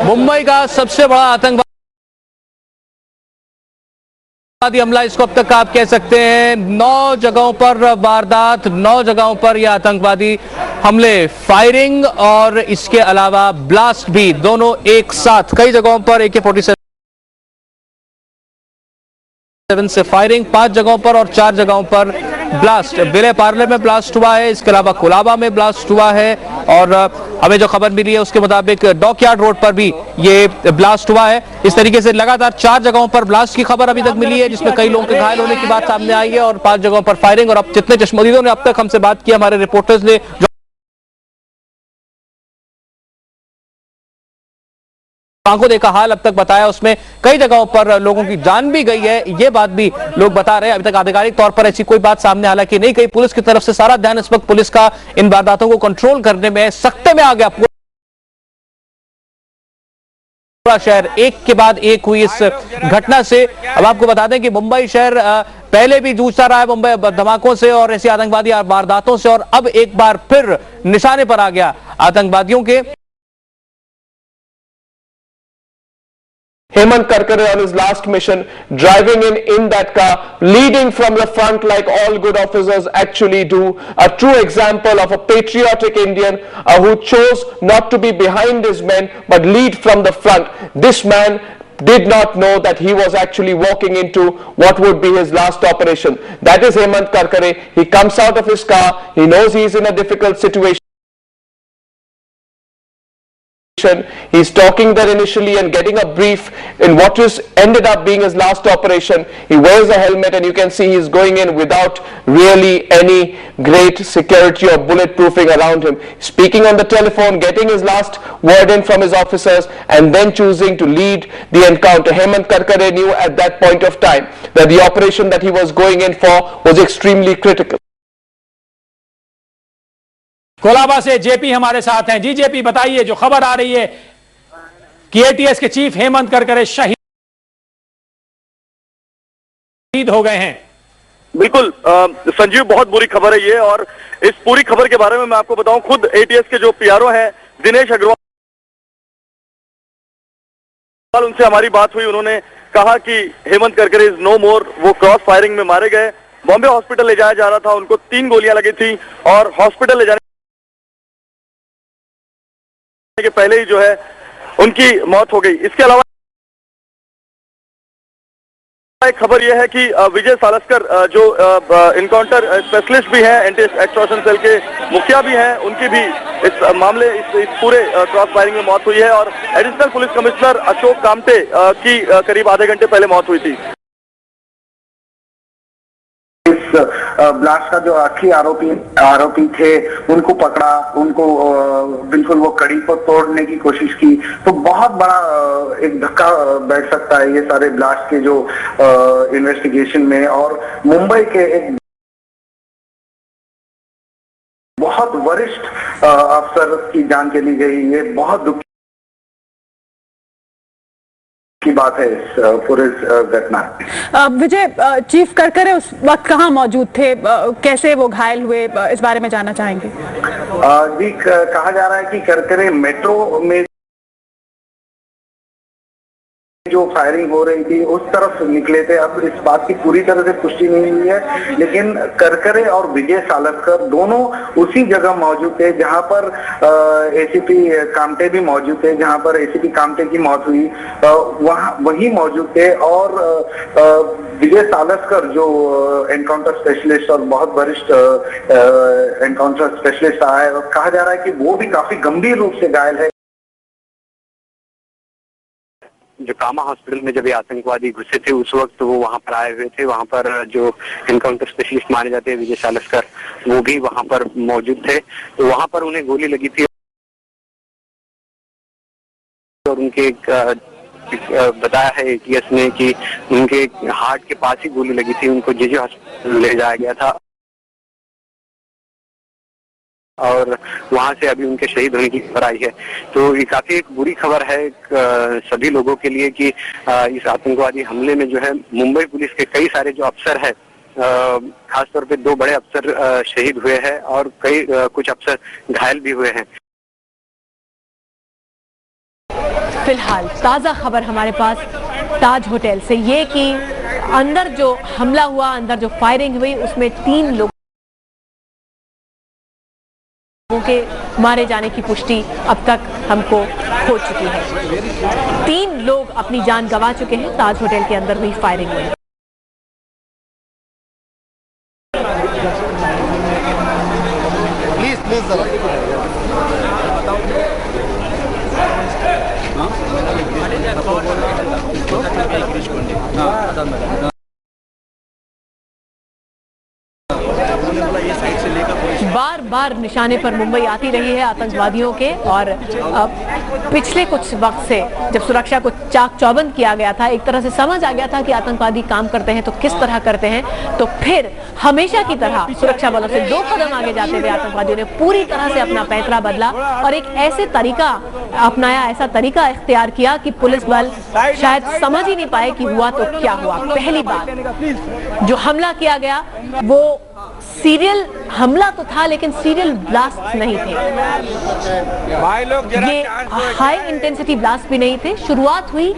मुंबई का सबसे बड़ा आतंकवादी हमला, इसको अब तक आप कह सकते हैं। 9 जगहों पर वारदात, 9 जगहों पर यह आतंकवादी हमले, फायरिंग और इसके अलावा ब्लास्ट भी, दोनों एक साथ। कई जगहों पर AK-47 से फायरिंग, 5 जगहों पर और 4 जगहों पर ब्लास्ट। विले पार्ले में ब्लास्ट हुआ है, इसके अलावा कोलाबा में ब्लास्ट हुआ है और हमें जो खबर मिली है उसके मुताबिक डॉकयार्ड रोड पर भी ये ब्लास्ट हुआ है। इस तरीके से लगातार 4 जगहों पर ब्लास्ट की खबर अभी तक मिली है, जिसमें कई लोगों के घायल होने की बात सामने आई है और 5 जगहों पर फायरिंग। और अब जितने चश्मदीदों ने अब तक हमसे बात की, हमारे रिपोर्टर्स ने आंखों देखा हाल अब तक बताया, उसमें कई जगहों पर लोगों की जान भी गई है, ये बात भी लोग बता रहे हैं। अभी तक आधिकारिक तौर पर ऐसी कोई बात सामने हालांकि नहीं गई। पुलिस की तरफ से सारा ध्यान इस वक्त पुलिस का इन वारदातों को कंट्रोल करने में, सख्ते में आ गया। पूरा शहर एक के बाद एक हुई इस घटना से। अब आपको बता दें कि मुंबई शहर पहले भी जूझता रहा है मुंबई धमाकों से और ऐसी आतंकवादी वारदातों से, और अब एक बार फिर निशाने पर आ गया आतंकवादियों के। Hemant Karkare on his last mission, driving in that car, leading from the front like all good officers actually do. A true example of a patriotic Indian who chose not to be behind his men but lead from the front. This man did not know that he was actually walking into what would be his last operation. That is Hemant Karkare. He comes out of his car, he knows he is in a difficult situation. He's talking there initially and getting a brief in what is ended up being his last operation. He wears a helmet and you can see he's going in without really any great security or bulletproofing around him. Speaking on the telephone, getting his last word in from his officers and then choosing to lead the encounter. Hemant Karkare knew at that point of time that the operation that he was going in for was extremely critical. Colaba से JP हमारे साथ हैं। जी JP, बताइए, जो खबर आ रही है कि ATS के चीफ हेमंत करकरे शहीद हो गए हैं। बिल्कुल संजीव, बहुत बुरी खबर है ये, और इस पूरी खबर के बारे में मैं आपको बताऊं, खुद ATS के जो PRO हैं दिनेश अग्रवाल, उनसे हमारी बात हुई। उन्होंने कहा कि हेमंत करकरे इज नो मोर। वो क्रॉस फायरिंग में मारे गए। बॉम्बे हॉस्पिटल ले जाया जा रहा था, उनको 3 गोलियां लगी थी और हॉस्पिटल ले जाने के पहले ही जो है उनकी मौत हो गई। इसके अलावा एक खबर यह है कि विजय सालस्कर जो इनकाउंटर स्पेशलिस्ट भी हैं, एंटी एक्सटॉर्शन सेल के मुखिया भी हैं, उनकी भी इस मामले इस पूरे क्रॉस फायरिंग में मौत हुई है और additional police commissioner Ashok Kamte की करीब आधे घंटे पहले मौत हुई थी। ब्लास्ट का जो आखिरी आरोपी थे उनको पकड़ा, उनको बिल्कुल वो कड़ी को तोड़ने की कोशिश की, तो बहुत बड़ा एक धक्का बैठ सकता है ये सारे ब्लास्ट के जो इन्वेस्टिगेशन में। और मुंबई के एक बहुत वरिष्ठ अफसर की जान चली गई, ये बहुत दुख की बात है इस पूरे घटना। विजय, चीफ करकरे उस वक्त कहाँ मौजूद थे, कैसे वो घायल हुए, इस बारे में जानना चाहेंगे। जी, कहा जा रहा है कि करकरे मेट्रो में जो फायरिंग हो रही थी उस तरफ निकले थे। अब इस बात की पूरी तरह से पुष्टि नहीं हुई है, लेकिन करकरे और विजय सालस्कर दोनों उसी जगह मौजूद थे जहां पर ACP कामटे भी मौजूद थे, जहां पर ACP कामटे की मौत हुई, वही मौजूद थे। और विजय सालस्कर जो एनकाउंटर स्पेशलिस्ट और बहुत वरिष्ठ एनकाउंटर स्पेशलिस्ट रहा है, कहा जा रहा है कि वो भी काफी गंभीर रूप से घायल है। जो कामा हॉस्पिटल में जब ये आतंकवादी घुसे थे उस वक्त वो वहां पर आए हुए थे। वहां पर जो एनकाउंटर स्पेशलिस्ट माने जाते हैं विजय सालस्कर, वो भी वहां पर मौजूद थे। तो वहां पर उन्हें गोली लगी थी और उनके बताया है ATS ने कि उनके हार्ट के पास ही गोली लगी थी। उनको JJ हॉस्पिटल ले जाया गया था। और वहां से अभी उनके शहीद होने की खबर आई है। तो ये काफी एक बुरी खबर है सभी लोगों के लिए कि इस आतंकवादी हमले में जो है मुंबई पुलिस के कई सारे जो अफसर है, खासतौर पे 2 बड़े अफसर शहीद हुए हैं और कुछ अफसर घायल भी हुए हैं। फिलहाल ताजा खबर हमारे पास ताज होटल से ये कि अंदर जो हमला हुआ, अंदर जो फायरिंग हुई, उसमें 3 लोगों के मारे जाने की पुष्टि अब तक हमको हो चुकी है। 3 लोग अपनी जान गंवा चुके हैं ताज होटल के अंदर हुई फायरिंग में। बार बार निशाने पर मुंबई आती रही है आतंकवादियों के, और पिछले कुछ वक्त से जब सुरक्षा को चाक चौबंद किया गया था, एक तरह से समझ आ गया था कि आतंकवादी काम करते हैं तो किस तरह करते हैं, तो फिर हमेशा की तरह सुरक्षा बलों से 2 कदम आगे जाते हुए आतंकवादियों ने पूरी तरह से अपना पैंतरा बदला और एक ऐसे तरीका अपनाया, ऐसा तरीका इख्तियार किया कि पुलिस बल शायद समझ ही नहीं पाए कि हुआ तो क्या हुआ। पहली बार जो हमला किया गया वो सीरियल हमला तो था, लेकिन सीरियल ब्लास्ट नहीं थे, ये हाई इंटेंसिटी ब्लास्ट भी नहीं थे। शुरुआत हुई